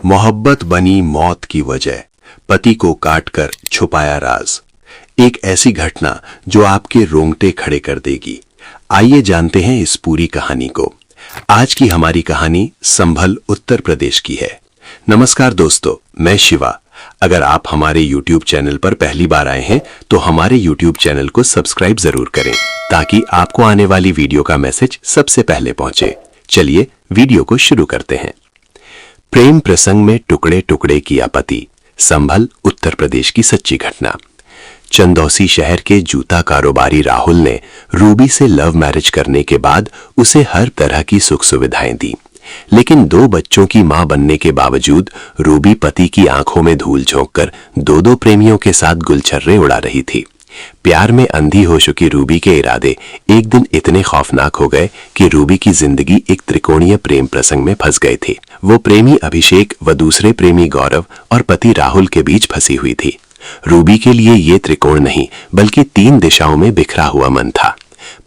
मोहब्बत बनी मौत की वजह, पति को काटकर छुपाया राज। एक ऐसी घटना जो आपके रोंगटे खड़े कर देगी। आइए जानते हैं इस पूरी कहानी को। आज की हमारी कहानी संभल उत्तर प्रदेश की है। नमस्कार दोस्तों, मैं शिवा। अगर आप हमारे YouTube चैनल पर पहली बार आए हैं तो हमारे YouTube चैनल को सब्सक्राइब जरूर करें ताकि आपको आने वाली वीडियो का मैसेज सबसे पहले पहुंचे। चलिए वीडियो को शुरू करते हैं। प्रेम प्रसंग में टुकड़े टुकड़े किया पति, संभल उत्तर प्रदेश की सच्ची घटना। चंदौसी शहर के जूता कारोबारी राहुल ने रूबी से लव मैरिज करने के बाद उसे हर तरह की सुख सुविधाएं दी, लेकिन 2 बच्चों की मां बनने के बावजूद रूबी पति की आंखों में धूल झोंककर दो प्रेमियों के साथ गुलछर्रे उड़ा रही थी। प्यार में अंधी हो चुकी रूबी के इरादे एक दिन इतने खौफनाक हो गए कि रूबी की जिंदगी एक त्रिकोणीय प्रेम प्रसंग में फंस गए थे। वो प्रेमी अभिषेक व दूसरे प्रेमी गौरव और पति राहुल के बीच फंसी हुई थी। रूबी के लिए ये त्रिकोण नहीं बल्कि 3 दिशाओं में बिखरा हुआ मन था।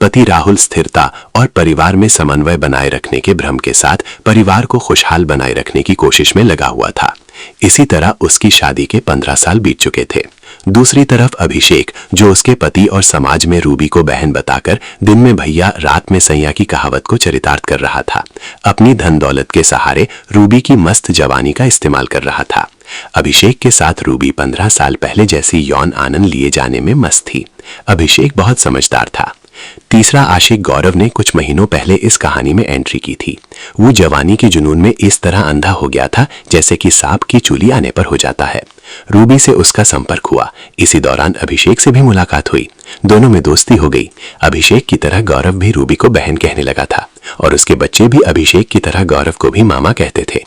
पति राहुल स्थिरता और परिवार में समन्वय बनाए रखने के भ्रम के साथ परिवार को खुशहाल बनाए रखने की कोशिश में लगा हुआ था। इसी तरह उसकी शादी के 15 साल बीत चुके थे। दूसरी तरफ अभिषेक, जो उसके पति और समाज में रूबी को बहन बताकर दिन में भैया रात में सैया की कहावत को चरितार्थ कर रहा था। अपनी धन दौलत के सहारे रूबी की मस्त जवानी का इस्तेमाल कर रहा था। अभिषेक के साथ रूबी 15 साल पहले जैसी यौन आनंद लिए जाने में मस्त थी। अभिषेक बहुत समझदार था। तीसरा आशिक गौरव ने कुछ महीनों पहले इस कहानी में एंट्री की थी। वो जवानी के जुनून में इस तरह अंधा हो गया था जैसे कि सांप की चूली आने पर हो जाता है। रूबी से उसका संपर्क हुआ। इसी दौरान अभिषेक से भी मुलाकात हुई। दोनों में दोस्ती हो गई। अभिषेक की तरह गौरव भी रूबी को बहन कहने लगा था और उसके बच्चे भी अभिषेक की तरह गौरव को भी मामा कहते थे।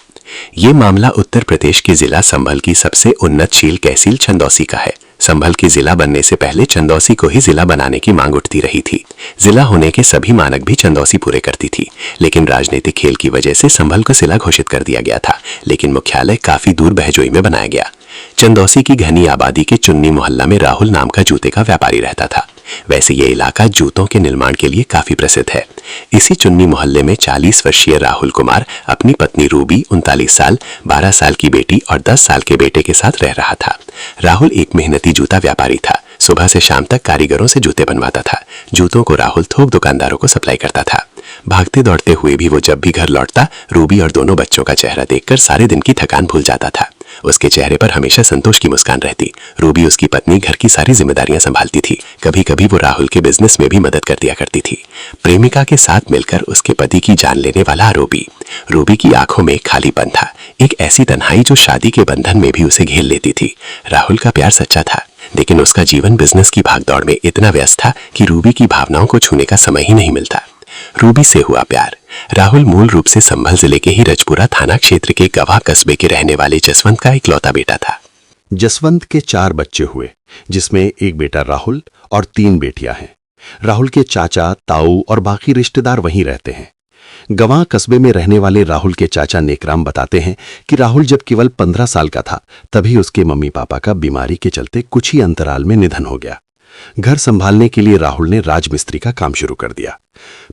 ये मामला उत्तर प्रदेश के जिला संभल की सबसे उन्नतशील तहसील चंदौसी का है। संभल के जिला बनने से पहले चंदौसी को ही जिला बनाने की मांग उठती रही थी। जिला होने के सभी मानक भी चंदौसी पूरे करती थी, लेकिन राजनीतिक खेल की वजह से संभल को जिला घोषित कर दिया गया था, लेकिन मुख्यालय काफी दूर बहजोई में बनाया गया। चंदौसी की घनी आबादी के चुन्नी मोहल्ला में राहुल नाम का जूते का व्यापारी रहता था। वैसे ये इलाका जूतों के निर्माण के लिए काफी प्रसिद्ध है। इसी चुन्नी मोहल्ले में 40 वर्षीय राहुल कुमार अपनी पत्नी रूबी, 39 साल, 12 साल की बेटी और 10 साल के बेटे के साथ रह रहा था। राहुल एक मेहनती जूता व्यापारी था। सुबह से शाम तक कारीगरों से जूते बनवाता था। जूतों को राहुल थोक दुकानदारों को सप्लाई करता था। भागते दौड़ते हुए भी वो जब भी घर लौटता, रूबी और दोनों बच्चों का चेहरा देखकर सारे दिन की थकान भूल जाता था। उसके चेहरे पर हमेशा संतोष की मुस्कान रहती। रूबी उसकी पत्नी घर की सारी जिम्मेदारियां संभालती थी। कभी कभी वो राहुल के बिजनेस में भी मदद कर दिया करती थी। प्रेमिका के साथ मिलकर उसके पति की जान लेने वाला आरोपी। रूबी की आंखों में खालीपन था, एक ऐसी तन्हाई जो शादी के बंधन में भी उसे घेर लेती थी। राहुल का प्यार सच्चा था, लेकिन उसका जीवन बिजनेस की भागदौड़ में इतना व्यस्त था कि रूबी की भावनाओं को छूने का समय ही नहीं मिलता। रूबी से हुआ प्यार। राहुल मूल रूप से संभल जिले के ही रजपुरा थाना क्षेत्र के गवाह कस्बे के रहने वाले जसवंत का इकलौता बेटा था। जसवंत के 4 बच्चे हुए, जिसमें एक बेटा राहुल और 3 बेटियां हैं। राहुल के चाचा, ताऊ और बाकी रिश्तेदार वहीं रहते हैं। गवाह कस्बे में रहने वाले राहुल के चाचा नेकराम बताते हैं कि राहुल जब केवल 15 साल का था तभी उसके मम्मी पापा का बीमारी के चलते कुछ ही अंतराल में निधन हो गया। घर संभालने के लिए राहुल ने राजमिस्त्री का काम शुरू कर दिया।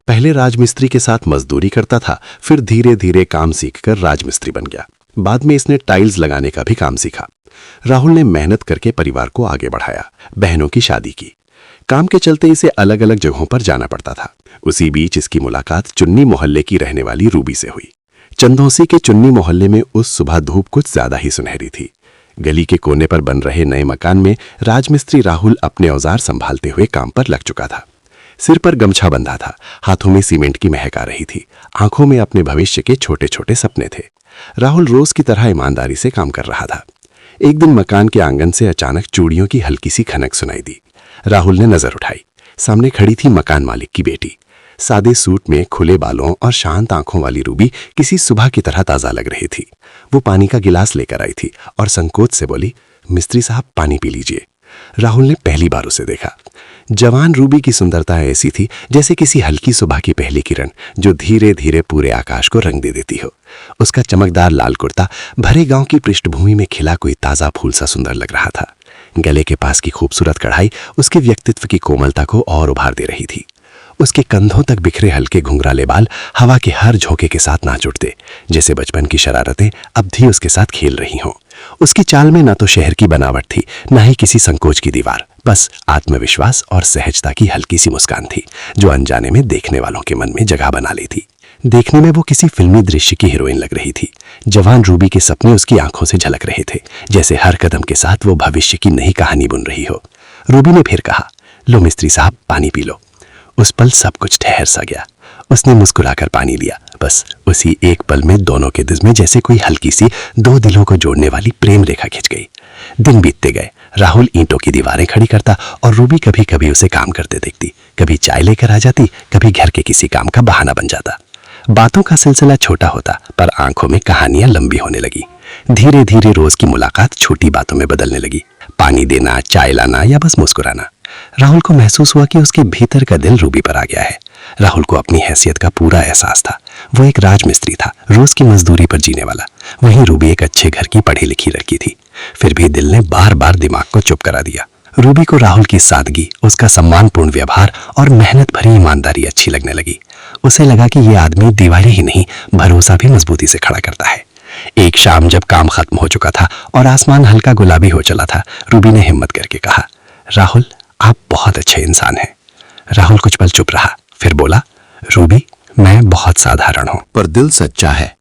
पहले राजमिस्त्री के साथ मजदूरी करता था, फिर धीरे धीरे काम सीखकर राजमिस्त्री बन गया। बाद में इसने टाइल्स लगाने का भी काम सीखा। राहुल ने मेहनत करके परिवार को आगे बढ़ाया, बहनों की शादी की। काम के चलते इसे अलग अलग जगहों पर जाना पड़ता था। उसी बीच इसकी मुलाकात चुन्नी मोहल्ले की रहने वाली रूबी से हुई। चंदौसी के चुन्नी मोहल्ले में उस सुबह धूप कुछ ज्यादा ही सुनहरी थी। गली के कोने पर बन रहे नए मकान में राजमिस्त्री राहुल अपने औजार संभालते हुए काम पर लग चुका था। सिर पर गमछा बंधा था, हाथों में सीमेंट की महक आ रही थी, आंखों में अपने भविष्य के छोटे छोटे सपने थे। राहुल रोज की तरह ईमानदारी से काम कर रहा था। एक दिन मकान के आंगन से अचानक चूड़ियों की हल्की सी खनक सुनाई दी। राहुल ने नजर उठाई। सामने खड़ी थी मकान मालिक की बेटी। सादे सूट में खुले बालों और शांत आंखों वाली रूबी किसी सुबह की तरह ताजा लग रही थी। वो पानी का गिलास लेकर आई थी और संकोच से बोली, मिस्त्री साहब पानी पी लीजिए। राहुल ने पहली बार उसे देखा। जवान रूबी की सुंदरता ऐसी थी जैसे किसी हल्की सुबह की पहली किरण जो धीरे धीरे पूरे आकाश को रंग दे देती हो। उसका चमकदार लाल कुर्ता भरे गांव की पृष्ठभूमि में खिला कोई ताजा फूल सा सुंदर लग रहा था। गले के पास की खूबसूरत कढ़ाई उसके व्यक्तित्व की कोमलता को और उभार दे रही थी। उसके कंधों तक बिखरे हल्के घुंघराले बाल हवा के हर झोंके के साथ नाच उठते, जैसे बचपन की शरारतें अब भी उसके साथ खेल रही हों। उसकी चाल में न तो शहर की बनावट थी, न ही किसी संकोच की दीवार, बस आत्मविश्वास और सहजता की हल्की सी मुस्कान थी, जो अनजाने में देखने वालों के मन में जगह बना ली थी। देखने में वो किसी फिल्मी दृश्य की हीरोइन लग रही थी। जवान रूबी के सपने उसकी आंखों से झलक रहे थे, जैसे हर कदम के साथ वो भविष्य की नई कहानी बुन रही हो। रूबी ने फिर कहा, लो मिस्त्री साहब, पानी पी लो। उस पल सब कुछ ठहर सा गया। उसने मुस्कुराकर पानी लिया। बस उसी एक पल में दोनों के दिल में जैसे कोई हल्की सी दो दिलों को जोड़ने वाली प्रेम रेखा खिंच गई। दिन बीतते गए। राहुल ईंटों की दीवारें खड़ी करता और रूबी कभी कभी उसे काम करते देखती। कभी चाय लेकर आ जाती, कभी घर के किसी काम का बहाना बन जाता। बातों का सिलसिला छोटा होता, पर आंखों में कहानियां लंबी होने लगी। धीरे धीरे रोज की मुलाकात छोटी बातों में बदलने लगी। पानी देना, चाय लाना या बस मुस्कुराना। राहुल को महसूस हुआ कि उसके भीतर का दिल रूबी पर आ गया है। राहुल को अपनी हैसियत का पूरा एहसास था। वो एक राजमिस्त्री था, रोज की मजदूरी पर जीने वाला। वहीं रूबी एक अच्छे घर की पढ़ी लिखी लड़की थी। फिर भी दिल ने बार बार दिमाग को चुप करा दिया। रूबी को राहुल की सादगी, उसका सम्मानपूर्ण व्यवहार और मेहनत भरी ईमानदारी अच्छी लगने लगी। उसे लगा कि ये आदमी दीवारें ही नहीं, भरोसा भी मजबूती से खड़ा करता है। एक शाम जब काम खत्म हो चुका था और आसमान हल्का गुलाबी हो चला था, रूबी ने हिम्मत करके कहा, राहुल, आप बहुत अच्छे इंसान हैं। राहुल कुछ पल चुप रहा, फिर बोला, रूबी, मैं बहुत साधारण हूं, पर दिल सच्चा है।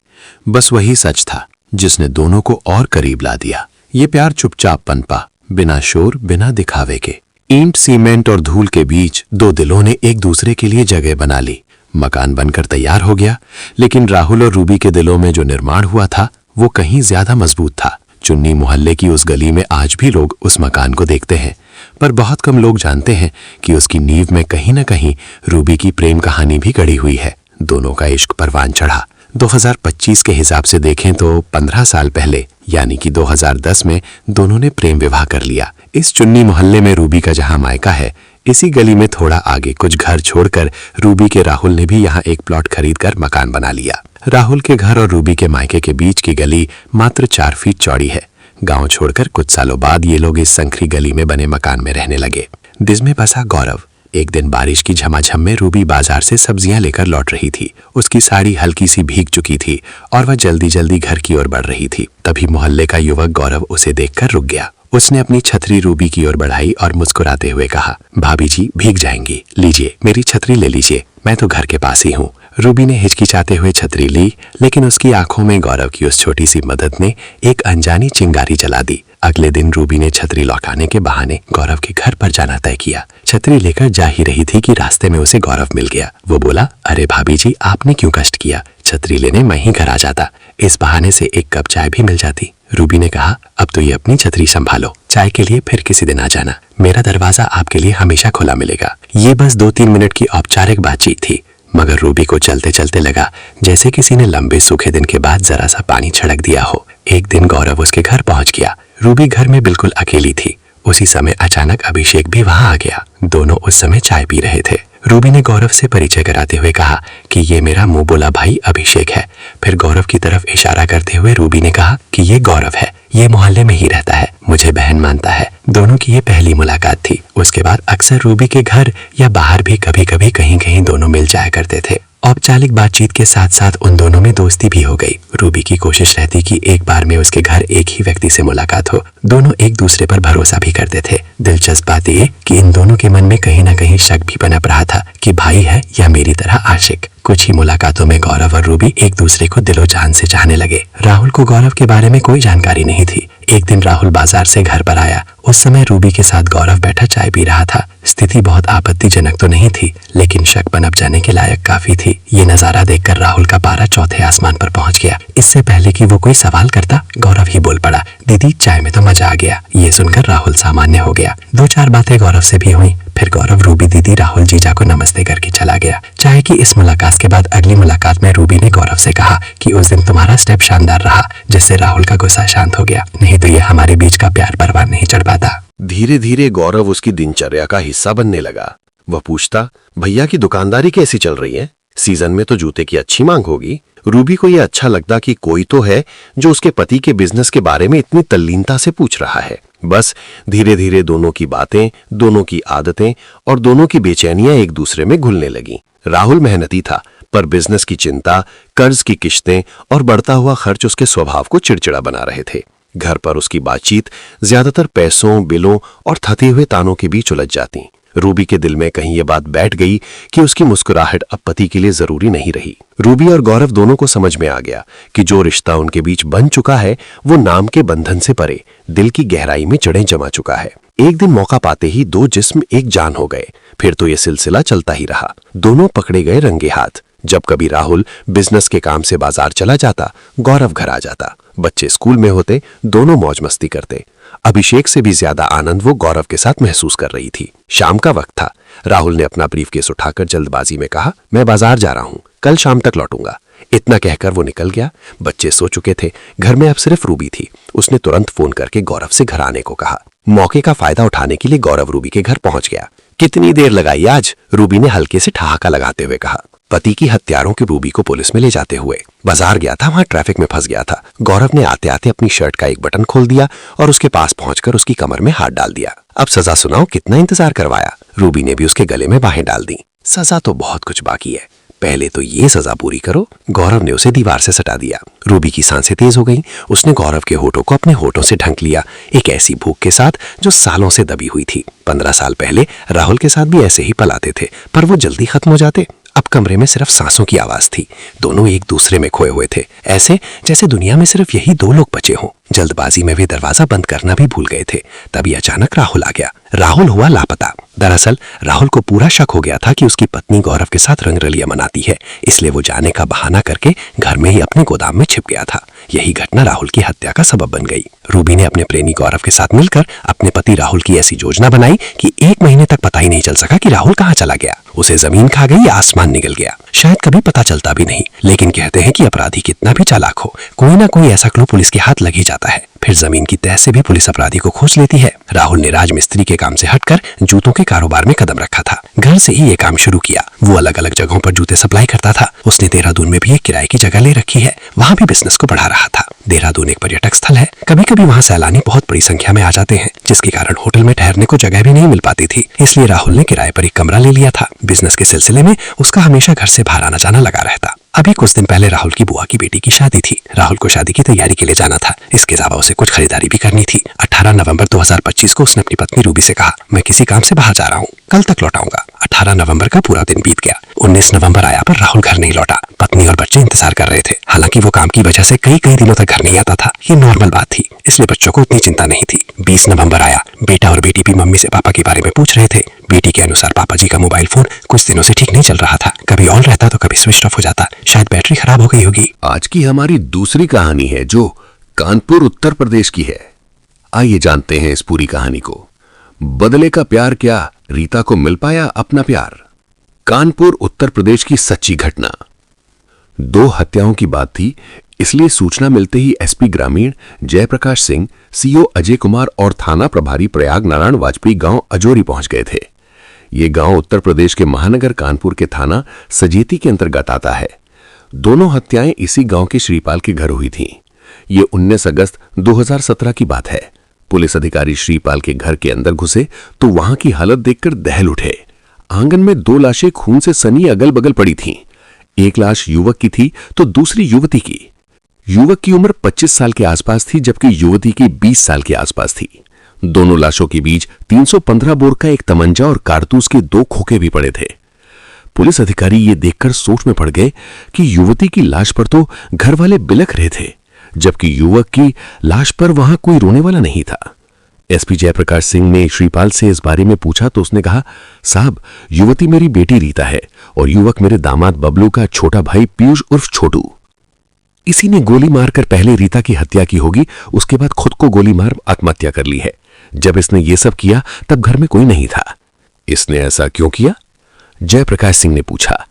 बस वही सच था जिसने दोनों को और करीब ला दिया। ये प्यार चुपचाप पनपा, बिना शोर, बिना दिखावे के। ईंट, सीमेंट और धूल के बीच दो दिलों ने एक दूसरे के लिए जगह बना ली। मकान बनकर तैयार हो गया, लेकिन राहुल और रूबी के दिलों में जो निर्माण हुआ था वो कहीं ज्यादा मजबूत था। चुन्नी मोहल्ले की उस गली में आज भी लोग उस मकान को देखते हैं, पर बहुत कम लोग जानते हैं कि उसकी नींव में कहीं न कहीं रूबी की प्रेम कहानी भी गढ़ी हुई है। दोनों का इश्क परवान चढ़ा। 2025 के हिसाब से देखें तो 15 साल पहले, यानी कि 2010 में दोनों ने प्रेम विवाह कर लिया। इस चुन्नी मोहल्ले में रूबी का जहां मायका है, इसी गली में थोड़ा आगे कुछ घर छोड़कर रूबी के राहुल ने भी यहाँ एक प्लॉट खरीदकर मकान बना लिया। राहुल के घर और रूबी के मायके के बीच की गली मात्र 4 फीट चौड़ी है। गांव छोड़कर कुछ सालों बाद ये लोग इस संकरी गली में बने मकान में रहने लगे। दिल में बसा गौरव। एक दिन बारिश की झमाझम में रूबी बाजार से सब्जियां लेकर लौट रही थी। उसकी साड़ी हल्की सी भीग चुकी थी और वह जल्दी जल्दी घर की ओर बढ़ रही थी। तभी मोहल्ले का युवक गौरव उसे देखकर रुक गया। उसने अपनी छतरी रूबी की ओर बढ़ाई और मुस्कुराते हुए कहा, भाभी जी भीग जाएंगी, लीजिए मेरी छतरी ले लीजिए, मैं तो घर के पास ही हूँ। रूबी ने हिचकिचाते हुए छतरी ली, लेकिन उसकी आंखों में गौरव की उस छोटी सी मदद ने एक अनजानी चिंगारी जला दी। अगले दिन रूबी ने छतरी लौटाने के बहाने गौरव के घर पर जाना तय किया। छतरी लेकर जा ही रही थी कि रास्ते में उसे गौरव मिल गया। वो बोला, अरे भाभी जी, आपने क्यों कष्ट किया? छतरी लेने मैं ही घर आ जाता, इस बहाने से एक कप चाय भी मिल जाती। रूबी ने कहा, अब तो ये अपनी छतरी संभालो, चाय के लिए फिर किसी दिन आ जाना, मेरा दरवाजा आपके लिए हमेशा खुला मिलेगा। ये बस 2-3 मिनट की औपचारिक बातचीत थी, मगर रूबी को चलते चलते लगा जैसे किसी ने लंबे सूखे दिन के बाद जरा सा पानी छिड़क दिया हो। एक दिन गौरव उसके घर पहुंच गया। रूबी घर में बिल्कुल अकेली थी। उसी समय अचानक अभिषेक भी वहां आ गया। दोनों उस समय चाय पी रहे थे। रूबी ने गौरव से परिचय कराते हुए कहा कि ये मेरा मुंह बोला भाई अभिषेक है। फिर गौरव की तरफ इशारा करते हुए रूबी ने कहा कि ये गौरव है, ये मोहल्ले में ही रहता है, मुझे बहन मानता है। दोनों की ये पहली मुलाकात थी। उसके बाद अक्सर रूबी के घर या बाहर भी कभी कभी कहीं कहीं दोनों मिल जाया करते थे। औपचारिक बातचीत के साथ साथ उन दोनों में दोस्ती भी हो गई। रूबी की कोशिश रहती कि एक बार में उसके घर एक ही व्यक्ति से मुलाकात हो। दोनों एक दूसरे पर भरोसा भी करते थे। दिलचस्प बात ये कि इन दोनों के मन में कहीं ना कहीं शक भी पनप रहा था कि भाई है या मेरी तरह आशिक। कुछ ही मुलाकातों में गौरव और रूबी एक दूसरे को दिलो जान से चाहने लगे। राहुल को गौरव के बारे में कोई जानकारी नहीं थी। एक दिन राहुल बाजार से घर पर आया। उस समय रूबी के साथ गौरव बैठा चाय पी रहा था। स्थिति बहुत आपत्तिजनक तो नहीं थी, लेकिन शक पनप जाने के लायक काफी थी। ये नजारा देखकर राहुल का पारा चौथे आसमान पर पहुंच गया। इससे पहले कि वो कोई सवाल करता, गौरव ही बोल पड़ा, दीदी चाय में तो मजा आ गया। ये सुनकर राहुल सामान्य हो गया। 2-4 बातें गौरव से भी हुई। फिर गौरव रूबी दीदी राहुल जीजा को नमस्ते करके चला गया। चाय की इस मुलाकात के बाद अगली मुलाकात में रूबी ने गौरव से कहा कि उस दिन तुम्हारा स्टेप शानदार रहा, जिससे राहुल का गुस्सा शांत हो गया, नहीं तो ये हमारे बीच का प्यार परवान नहीं चढ़ पाता। धीरे धीरे गौरव उसकी दिनचर्या का हिस्सा बनने लगा। वह पूछता, भैया की दुकानदारी कैसी चल रही है? सीजन में तो जूते की अच्छी मांग होगी। रूबी को यह अच्छा लगता कि कोई तो है जो उसके पति के बिजनेस के बारे में इतनी तल्लीनता से पूछ रहा है। बस धीरे धीरे दोनों की बातें, दोनों की आदतें और दोनों की बेचैनियां एक दूसरे में घुलने लगी। राहुल मेहनती था, पर बिजनेस की चिंता, कर्ज की किश्तें और बढ़ता हुआ खर्च उसके स्वभाव को चिड़चिड़ा बना रहे थे। घर पर उसकी बातचीत ज्यादातर पैसों, बिलों और थके हुए तानों के बीच उलझ जाती। रूबी के दिल में कहीं यह बात बैठ गई कि उसकी मुस्कुराहट अब पति के लिए जरूरी नहीं रही। रूबी और गौरव दोनों को समझ में आ गया कि जो रिश्ता उनके बीच बन चुका है वो नाम के बंधन से परे दिल की गहराई में जड़ें जमा चुका है। एक दिन मौका पाते ही दो जिस्म एक जान हो गए। फिर तो यह सिलसिला चलता ही रहा। दोनों पकड़े गए रंगे हाथ। जब कभी राहुल बिजनेस के काम से बाजार चला जाता, गौरव घर आ जाता। बच्चे स्कूल में होते, दोनों मौज मस्ती करते। अभिषेक से भी ज्यादा आनंद वो गौरव के साथ महसूस कर रही थी। शाम का वक्त था। राहुल ने अपना ब्रीफकेस उठाकर जल्दबाजी में कहा, मैं बाजार जा रहा हूं, कल शाम तक लौटूंगा। इतना कहकर वो निकल गया। बच्चे सो चुके थे। घर में अब सिर्फ रूबी थी। उसने तुरंत फोन करके गौरव से घर आने को कहा। मौके का फायदा उठाने के लिए गौरव रूबी के घर पहुंच गया। कितनी देर लगाई आज? रूबी ने हल्के से ठहाका लगाते हुए कहा। पति की हत्यारों की रूबी को पुलिस में ले जाते हुए। बाजार गया था, वहां ट्रैफिक में फंस गया था। गौरव ने आते आते अपनी शर्ट का एक बटन खोल दिया और उसके पास पहुंचकर उसकी कमर में हाथ डाल दिया। अब सजा सुनाओ, कितना इंतजार करवाया? रूबी ने भी उसके गले में बाहें डाल दी। सजा तो बहुत कुछ बाकी है, पहले तो ये सजा पूरी करो। गौरव ने उसे दीवार से सटा दिया। रूबी की सांसें तेज हो गईं। उसने गौरव के होठों को अपने होठों से ढंक लिया, एक ऐसी भूख के साथ जो सालों से दबी हुई थी। 15 साल पहले राहुल के साथ भी ऐसे ही पल आते थे, पर वो जल्दी खत्म हो जाते। अब कमरे में सिर्फ सांसों की आवाज थी। दोनों एक दूसरे में खोए हुए थे, ऐसे जैसे दुनिया में सिर्फ यही दो लोग बचे हों। जल्दबाजी में वे दरवाजा बंद करना भी भूल गए थे। तभी अचानक राहुल आ गया। राहुल हुआ लापता। दरअसल राहुल को पूरा शक हो गया था कि उसकी पत्नी गौरव के साथ रंगरलियां मनाती है, इसलिए वो जाने का बहाना करके घर में ही अपने गोदाम में छिप गया था। यही घटना राहुल की हत्या का सबब बन गई। रूबी ने अपने प्रेमी गौरव के साथ मिलकर अपने पति राहुल की ऐसी योजना बनाई कि 1 महीने तक पता ही नहीं चल सका कि राहुल कहाँ चला गया। उसे जमीन खा गई या आसमान निगल गया, शायद कभी पता चलता भी नहीं। लेकिन कहते हैं कि अपराधी कितना भी चालाक हो, कोई ना कोई ऐसा क्लू पुलिस के हाथ लग ही जाता है। फिर जमीन की तह से भी पुलिस अपराधी को खोज लेती है। राहुल ने राजमिस्त्री के काम से हटकर जूतों के कारोबार में कदम रखा था। घर से ही ये काम शुरू किया। वो अलग अलग जगहों पर जूते सप्लाई करता था। उसने देहरादून में भी एक किराए की जगह ले रखी है, वहाँ भी बिजनेस को बढ़ा रहा था। देहरादून एक पर्यटक स्थल है, कभी कभी वहाँ सैलानी बहुत बड़ी संख्या में आ जाते हैं, जिसके कारण होटल में ठहरने को जगह भी नहीं मिल पाती थी। इसलिए राहुल ने किराए पर एक कमरा ले लिया था। बिजनेस के सिलसिले में उसका हमेशा घर से बाहर आना जाना लगा रहता। अभी कुछ दिन पहले राहुल की बुआ की बेटी की शादी थी। राहुल को शादी की तैयारी के लिए जाना था। इसके अलावा उसे कुछ खरीदारी भी करनी थी। 18 नवंबर 2025 को उसने अपनी पत्नी रूबी से कहा, मैं किसी काम से बाहर जा रहा हूँ, कल तक लौट आऊंगा। 18 नवंबर का पूरा दिन बीत गया। 19 नवंबर आया पर राहुल घर नहीं लौटा। पत्नी और बच्चे इंतजार कर रहे थे। हालांकि वो काम की वजह से कई दिनों तक घर नहीं आता था। ये नॉर्मल बात थी, इसलिए बच्चों को उतनी चिंता नहीं थी। 20 नवंबर आया। बेटा और बेटी भी मम्मी से पापा के बारे में पूछ रहे थे। बेटी के अनुसार पापा जी का मोबाइल फोन कुछ दिनों से ठीक नहीं चल रहा था। कभी ऑन रहता तो कभी स्विच ऑफ हो जाता। शायद बैटरी खराब हो गई होगी। आज की हमारी दूसरी कहानी है जो कानपुर उत्तर प्रदेश की है। आइए जानते हैं इस पूरी कहानी को। बदले का प्यार क्या, रीता को मिल पाया अपना प्यार। कानपुर उत्तर प्रदेश की सच्ची घटना। 2 हत्याओं की बात थी, इसलिए सूचना मिलते ही एसपी ग्रामीण जयप्रकाश सिंह, सीओ अजय कुमार और थाना प्रभारी प्रयाग नारायण वाजपेयी गांव अजोरी पहुंच गए थे। ये गांव उत्तर प्रदेश के महानगर कानपुर के थाना सजेती के अंतर्गत आता है। दोनों हत्याएं इसी गांव के श्रीपाल के घर हुई थीं। ये 19 अगस्त 2017 की बात है। पुलिस अधिकारी श्रीपाल के घर के अंदर घुसे तो वहां की हालत देखकर दहल उठे। आंगन में 2 लाशें खून से सनी अगल बगल पड़ी थीं। एक लाश युवक की थी तो दूसरी युवती की। युवक की उम्र 25 साल के आसपास थी, जबकि युवती की 20 साल के आसपास थी। दोनों लाशों के बीच 315 बोर का एक तमंचा और कारतूस के 2 खोखे भी पड़े थे। पुलिस अधिकारी ये देखकर सोच में पड़ गए कि युवती की लाश पर तो घर वाले बिलख रहे थे, जबकि युवक की लाश पर वहां कोई रोने वाला नहीं था। एसपी जयप्रकाश सिंह ने श्रीपाल से इस बारे में पूछा तो उसने कहा, साहब, युवती मेरी बेटी रीता है और युवक मेरे दामाद बबलू का छोटा भाई पीयूष उर्फ छोटू। इसी ने गोली मारकर पहले रीता की हत्या की होगी, उसके बाद खुद को गोली मार आत्महत्या कर ली है। जब इसने ये सब किया तब घर में कोई नहीं था। इसने ऐसा क्यों किया? जयप्रकाश सिंह ने पूछा।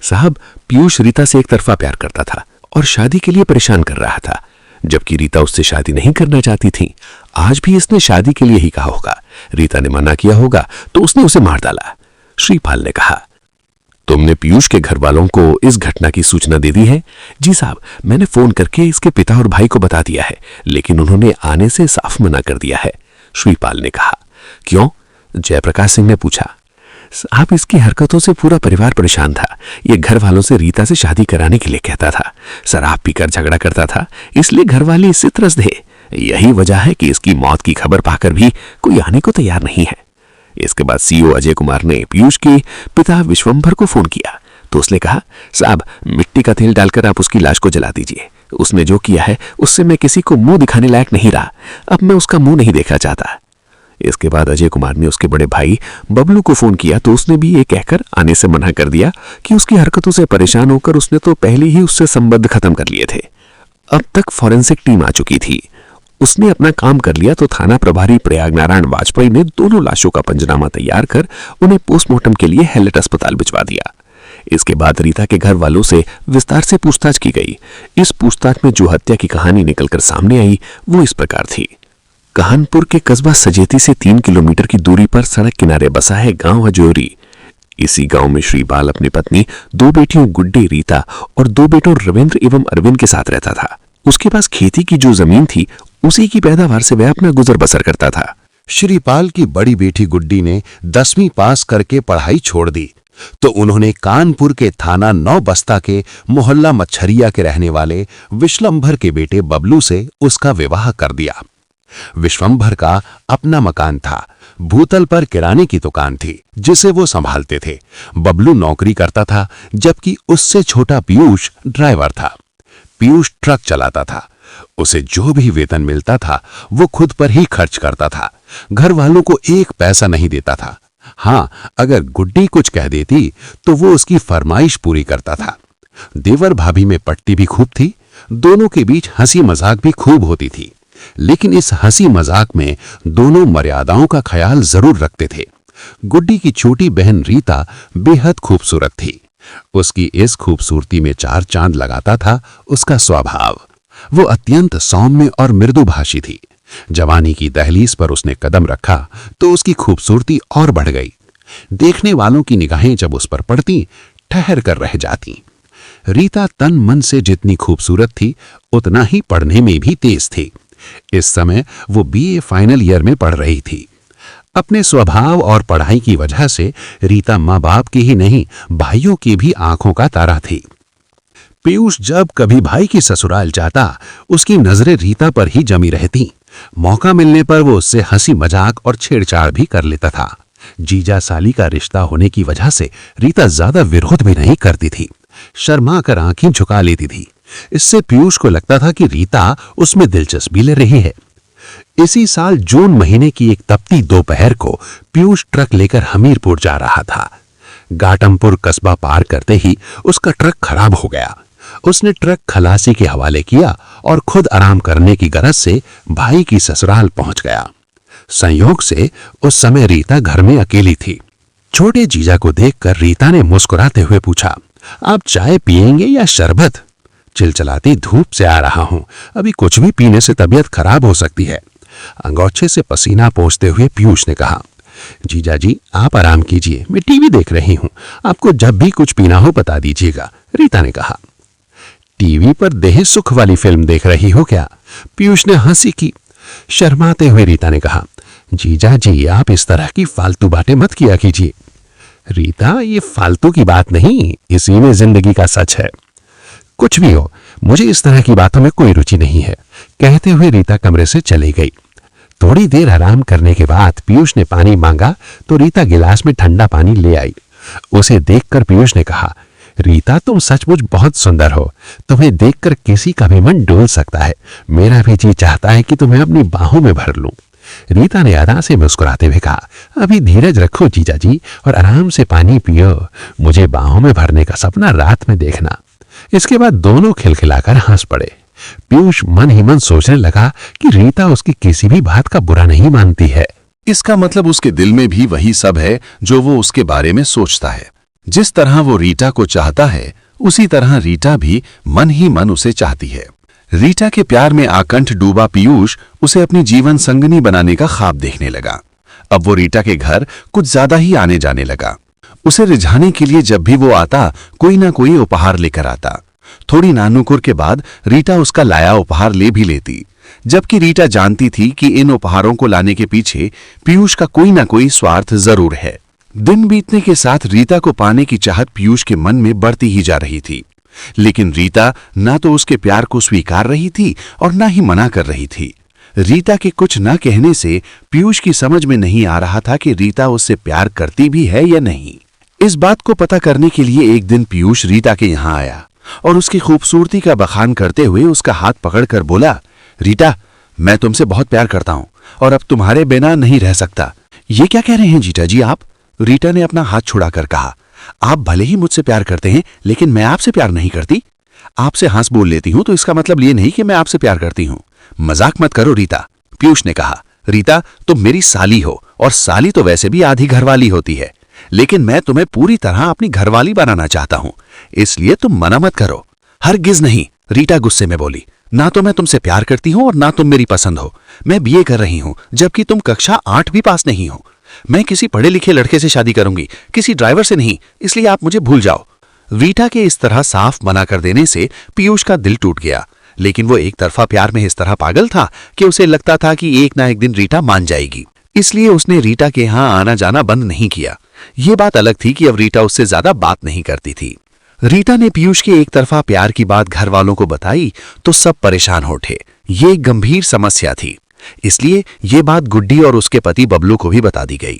साहब, पीयूष रीता से एक तरफा प्यार करता था और शादी के लिए परेशान कर रहा था, जबकि रीता उससे शादी नहीं करना चाहती थी। आज भी इसने शादी के लिए ही कहा होगा। रीता ने मना किया होगा तो उसने उसे मार डाला, श्रीपाल ने कहा। तुमने पीयूष के घर वालों को इस घटना की सूचना दे दी है? जी साहब, मैंने फोन करके इसके पिता और भाई को बता दिया है, लेकिन उन्होंने आने से साफ मना कर दिया है, श्रीपाल ने कहा। क्यों? जयप्रकाश सिंह ने पूछा। साहब, इसकी हरकतों से पूरा परिवार परेशान था। ये घर वालों से रीता से शादी कराने के लिए कहता था, शराब पीकर झगड़ा करता था, इसलिए घर वाले इससे त्रस्त थे। यही वजह है कि इसकी मौत की खबर पाकर भी कोई आने को तैयार नहीं है। इसके बाद सीओ अजय कुमार ने पीयूष के पिता विश्वंभर को फोन किया तो उसने कहा, साहब, मिट्टी का तेल डालकर आप उसकी लाश को जला दीजिए। उसने जो किया है उससे मैं किसी को मुंह दिखाने लायक नहीं रहा। अब मैं उसका मुंह नहीं देखना चाहता। इसके बाद अजय कुमार ने उसके बड़े भाई बबलू को फोन किया तो उसने भी ये कहकर आने से मना कर दिया कि उसकी हरकतों से परेशान होकर उसने तो पहले ही उससे संबंध खत्म कर लिए थे। अब तक फॉरेंसिक टीम आ चुकी थी। उसने अपना काम कर लिया तो थाना प्रभारी प्रयाग नारायण वाजपेयी ने दोनों लाशों का पंचनामा तैयार कर उन्हें पोस्टमार्टम के लिए हैलेट अस्पताल भिजवा दिया। इसके बाद रीता के घर वालों से विस्तार से पूछताछ की गई। इस पूछताछ में जो हत्या की कहानी निकलकर सामने आई वो इस प्रकार थी। कानपुर के कस्बा सजेती से 3 किलोमीटर की दूरी पर सड़क किनारे बसा है गांव अजोरी। इसी गांव में श्रीपाल अपनी पत्नी, 2 बेटियों गुड्डी, रीता और 2 बेटों रविंद्र एवं अरविंद के साथ रहता था। उसके पास खेती की जो जमीन थी उसी की पैदावार से वह अपना गुजर बसर करता था। श्रीपाल की बड़ी बेटी गुड्डी ने 10वीं पास करके पढ़ाई छोड़ दी तो उन्होंने कानपुर के थाना 9 बस्ता के मोहल्ला मच्छरिया के रहने वाले विश्वंभर के बेटे बबलू से उसका विवाह कर दिया। विश्वंभर का अपना मकान था। भूतल पर किराने की दुकान थी जिसे वो संभालते थे। बबलू नौकरी करता था जबकि उससे छोटा पीयूष ड्राइवर था। पीयूष ट्रक चलाता था। उसे जो भी वेतन मिलता था वो खुद पर ही खर्च करता था। घर वालों को एक पैसा नहीं देता था। हाँ, अगर गुड्डी कुछ कह देती तो वो उसकी फरमाइश पूरी करता था। देवर भाभी में पटती भी खूब थी। दोनों के बीच हंसी मजाक भी खूब होती थी, लेकिन इस हंसी मजाक में दोनों मर्यादाओं का ख्याल जरूर रखते थे। गुड्डी की छोटी बहन रीता बेहद खूबसूरत थी। उसकी इस खूबसूरती में 4 चांद लगाता था उसका स्वभाव। वो अत्यंत सौम्य और मृदुभाषी थी। जवानी की दहलीज पर उसने कदम रखा तो उसकी खूबसूरती और बढ़ गई। देखने वालों की निगाहें जब उस पर पड़ती, ठहर कर रह जाती। रीता तन मन से जितनी खूबसूरत थी उतना ही पढ़ने में भी तेज थी। इस समय वो बीए फाइनल ईयर में पढ़ रही थी। अपने स्वभाव और पढ़ाई की वजह से रीता माँ बाप की ही नहीं, भाइयों की भी आंखों का तारा थी। पीयूष जब कभी भाई की ससुराल जाता, उसकी नजरें रीता पर ही जमी रहती। मौका मिलने पर वो उससे हंसी मजाक और छेड़छाड़ भी कर लेता था। जीजा साली का रिश्ता होने की वजह से रीता ज्यादा विरोध भी नहीं करती थी, शर्मा कर आंखें झुका लेती थी। इससे पीयूष को लगता था कि रीता उसमें दिलचस्पी ले रही है। इसी साल जून महीने की एक तपती दोपहर को पीयूष ट्रक लेकर हमीरपुर जा रहा था। घाटमपुर कस्बा पार करते ही उसका ट्रक खराब हो गया। उसने ट्रक खलासी के हवाले किया और खुद आराम करने की गरज से भाई की ससुराल पहुंच गया। संयोग से उस समय रीता घर में अकेली थी। छोटे जीजा को देखकर रीता ने मुस्कुराते हुए पूछा, आप चाय पिएंगे या शरबत? चिलचिलाती धूप से आ रहा हूं, अभी कुछ भी पीने से तबीयत खराब हो सकती है। अंगोछे से पसीना पोंछते हुए पीयूष ने कहा, जीजा जी आप आराम कीजिए, मैं टीवी देख रही हूं, आपको जब भी कुछ पीना हो बता दीजिएगा। रीता ने कहा, टीवी पर देह सुख वाली फिल्म देख रही हो क्या? पीयूष ने हंसी की। शर्माते हुए रीता ने कहा, जीजा जी आप इस तरह की फालतू बातें मत किया कीजिए। रीता, ये फालतू की बात नहीं, इसी में जिंदगी का सच है। कुछ भी हो, मुझे इस तरह की बातों में कोई रुचि नहीं है, कहते हुए रीता कमरे से चली गई। थोड़ी देर आराम करने के बाद पीयूष ने पानी मांगा तो रीता गिलास में ठंडा पानी ले आई। उसे देखकर पीयूष ने कहा, रीता तुम सचमुच बहुत सुंदर हो, तुम्हें देखकर किसी का भी मन डोल सकता है। मेरा भी जी चाहता है कि तुम्हें अपनी बाहों में भर लूं। रीता ने अदा से मुस्कुराते हुए कहा, अभी धीरज रखो जीजा जी और आराम से पानी पियो, मुझे बाहों में भरने का सपना रात में देखना। इसके बाद दोनों खिलखिलाकर हंस पड़े। पीयूष मन ही मन सोचने लगा कि रीता उसकी किसी भी बात का बुरा नहीं मानती है। इसका मतलब उसके दिल में भी वही सब है जो वो उसके बारे में सोचता है। जिस तरह वो रीटा को चाहता है उसी तरह रीटा भी मन ही मन उसे चाहती है। रीटा के प्यार में आकंठ डूबा पीयूष उसे अपनी जीवन संगनी बनाने का ख्वाब देखने लगा। अब वो रीटा के घर कुछ ज्यादा ही आने जाने लगा। उसे रिझाने के लिए जब भी वो आता कोई ना कोई उपहार लेकर आता। थोड़ी नानुकुर के बाद रीटा उसका लाया उपहार ले भी लेती, जबकि रीटा जानती थी कि इन उपहारों को लाने के पीछे पीयूष का कोई ना कोई स्वार्थ जरूर है। दिन बीतने के साथ रीता को पाने की चाहत पीयूष के मन में बढ़ती ही जा रही थी, लेकिन रीता ना तो उसके प्यार को स्वीकार रही थी और ना ही मना कर रही थी। रीता के कुछ न कहने से पीयूष की समझ में नहीं आ रहा था कि रीता उससे प्यार करती भी है या नहीं। इस बात को पता करने के लिए एक दिन पीयूष रीता के यहाँ आया और उसकी खूबसूरती का बखान करते हुए उसका हाथ पकड़कर बोला, रीटा, मैं तुमसे बहुत प्यार करता हूं और अब तुम्हारे बिना नहीं रह सकता। ये क्या कह रहे हैं जीजा जी आप? रीटा ने अपना हाथ छुड़ाकर कहा, आप भले ही मुझसे प्यार करते हैं, लेकिन मैं आपसे प्यार नहीं करती। आपसे हंस बोल लेती हूं तो इसका मतलब ये नहीं कि मैं आपसे प्यार करती हूं। मजाक मत करो रीता, पीयूष ने कहा। रीता, तुम मेरी साली हो और साली तो वैसे भी आधी घरवाली होती है, लेकिन मैं तुम्हें पूरी तरह अपनी घरवाली बनाना चाहता हूं, इसलिए तुम मना मत करो। हरगिज नहीं, रीटा गुस्से में बोली। ना तो मैं तुमसे प्यार करती हूं और ना तुम मेरी पसंद हो। मैं बीए कर रही हूं, जबकि तुम कक्षा 8 भी पास नहीं हो। मैं किसी पढ़े लिखे लड़के से शादी करूंगी, किसी ड्राइवर से नहीं, इसलिए आप मुझे भूल जाओ। रीटा के इस तरह साफ मना कर देने से पीयूष का दिल टूट गया, लेकिन वो एक तरफा प्यार में इस तरह पागल था कि उसे लगता था कि एक ना एक दिन रीटा मान जाएगी, इसलिए उसने रीटा के यहां आना जाना बंद नहीं किया। ये बात अलग थी कि अब रीटा उससे ज्यादा बात नहीं करती थी। रीटा ने पीयूष के एक तरफा प्यार की बात घर वालों को बताई तो सब परेशान हो उठे। ये एक गंभीर समस्या थी, इसलिए ये बात गुड्डी और उसके पति बबलू को भी बता दी गई।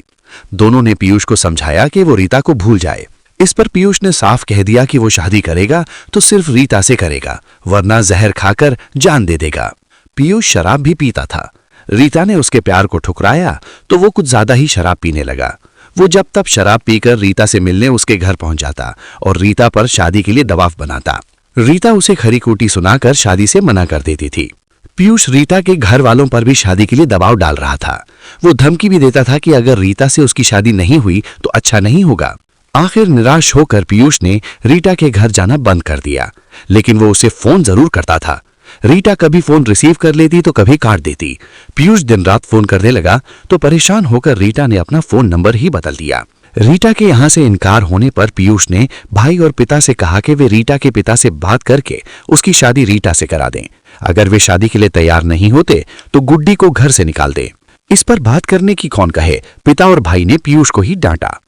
दोनों ने पीयूष को समझाया कि वो रीता को भूल जाए। इस पर पीयूष ने साफ कह दिया कि वो शादी करेगा तो सिर्फ रीता से करेगा, वरना जहर खाकर जान दे देगा। पीयूष शराब भी पीता था। रीता ने उसके प्यार को ठुकराया तो वो कुछ ज्यादा ही शराब पीने लगा। वो जब तब शराब पीकर रीता से मिलने उसके घर पहुंच जाता और रीता पर शादी के लिए दबाव बनाता। रीता उसे खरी खोटी सुनाकर शादी से मना कर देती थी। पीयूष रीता के घर वालों पर भी शादी के लिए दबाव डाल रहा था। वो धमकी भी देता था कि अगर रीता से उसकी शादी नहीं हुई तो अच्छा नहीं होगा। आखिर निराश होकर पीयूष ने रीटा के घर जाना बंद कर दिया, लेकिन वो उसे फोन जरूर करता था। रीटा कभी फोन रिसीव कर लेती तो कभी काट देती। पीयूष दिन रात फोन करने लगा तो परेशान होकर रीटा ने अपना फोन नंबर ही बदल दिया। रीटा के यहां से इनकार होने पर पीयूष ने भाई और पिता से कहा कि वे रीटा के पिता से बात करके उसकी शादी रीटा से करा दें। अगर वे शादी के लिए तैयार नहीं होते तो गुड्डी को घर से निकाल दें। इस पर बात करने की कौन कहे, पिता और भाई ने पीयूष को ही डांटा।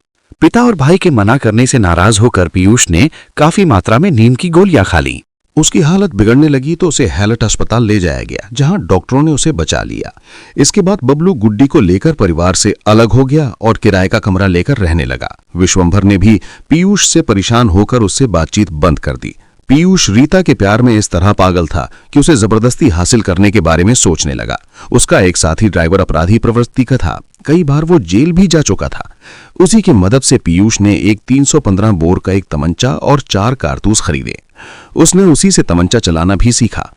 पिता और भाई के मना करने से नाराज होकर पीयूष ने काफी मात्रा में नींद की गोलियां खा ली। उसकी हालत बिगड़ने लगी तो उसे हैलट अस्पताल ले जाया गया, जहां डॉक्टरों ने उसे बचा लिया। इसके बाद बबलू गुड्डी को लेकर परिवार से अलग हो गया और किराए का कमरा लेकर रहने लगा। विश्वंभर ने भी पीयूष से परेशान होकर उससे बातचीत बंद कर दी। पीयूष रीता के प्यार में इस तरह पागल था कि उसे जबरदस्ती हासिल करने के बारे में सोचने लगा। उसका एक साथी ड्राइवर अपराधी प्रवृत्ति का था, कई बार वो जेल भी जा चुका था। उसी की मदद से पीयूष ने एक 315 बोर का एक तमंचा और 4 कारतूस खरीदे। उसने उसी से तमंचा चलाना भी सीखा।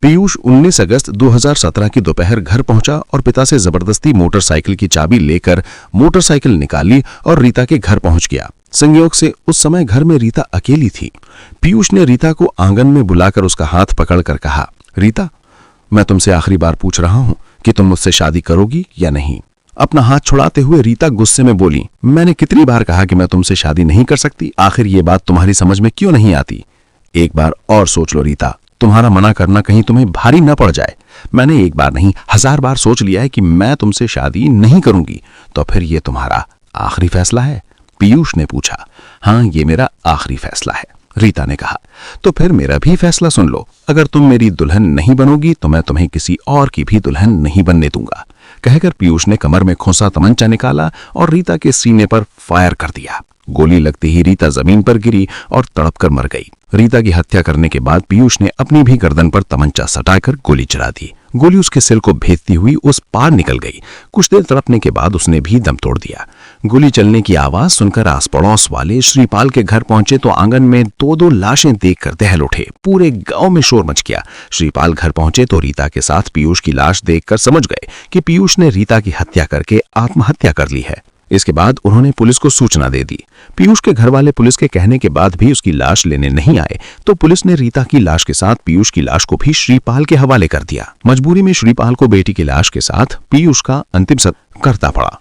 पीयूष 19 अगस्त 2017 की दोपहर घर पहुंचा और पिता से जबरदस्ती मोटरसाइकिल की चाबी लेकर मोटरसाइकिल निकाली और रीता के घर पहुंच गया। संयोग से उस समय घर में रीता अकेली थी। पीयूष ने रीता को आंगन में बुलाकर उसका हाथ पकड़कर कहा, रीता, मैं तुमसे आखिरी बार पूछ रहा हूं कि तुम मुझसे शादी करोगी या नहीं। अपना हाथ छुड़ाते हुए रीता गुस्से में बोली, मैंने कितनी बार कहा कि मैं तुमसे शादी नहीं कर सकती, आखिर ये बात तुम्हारी समझ में क्यों नहीं आती। एक बार और सोच लो रीता, तुम्हारा मना करना कहीं तुम्हें भारी न पड़ जाए। मैंने एक बार नहीं 1000 बार सोच लिया है कि मैं तुमसे शादी नहीं करूंगी। तो फिर ये तुम्हारा आखिरी फैसला है? पीयूष ने पूछा। हाँ, ये मेरा आखिरी फैसला है, रीता ने कहा। तो फिर मेरा भी फैसला सुन लो, अगर तुम मेरी दुल्हन नहीं बनोगी तो मैं तुम्हें किसी और की भी दुल्हन नहीं बनने दूंगा। कहकर पीयूष ने कमर में खोसा तमंचा निकाला और रीता के सीने पर फायर कर दिया। गोली लगते ही रीता जमीन पर गिरी और तड़पकर मर गई। रीता की हत्या करने के बाद पीयूष ने अपनी भी गर्दन पर तमंचा सटाकर गोली चला दी। गोली उसके सिर को भेदती हुई उस पार निकल गई। कुछ देर तड़पने के बाद उसने भी दम तोड़ दिया। गोली चलने की आवाज सुनकर आस पड़ोस वाले श्रीपाल के घर पहुंचे तो आंगन में 2-2 लाशें देखकर दहल उठे। पूरे गांव में शोर मच गया। श्रीपाल घर पहुंचे तो रीता के साथ पीयूष की लाश देखकर समझ गए कि पीयूष ने रीता की हत्या करके आत्महत्या कर ली है। इसके बाद उन्होंने पुलिस को सूचना दे दी। पीयूष के घर वाले पुलिस के कहने के बाद भी उसकी लाश लेने नहीं आए तो पुलिस ने रीता की लाश के साथ पीयूष की लाश को भी श्रीपाल के हवाले कर दिया। मजबूरी में श्रीपाल को बेटी की लाश के साथ पीयूष का अंतिम संस्कार करना पड़ा।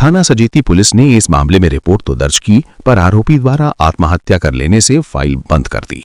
थाना सजीती पुलिस ने इस मामले में रिपोर्ट तो दर्ज की, पर आरोपी द्वारा आत्महत्या कर लेने से फाइल बंद कर दी।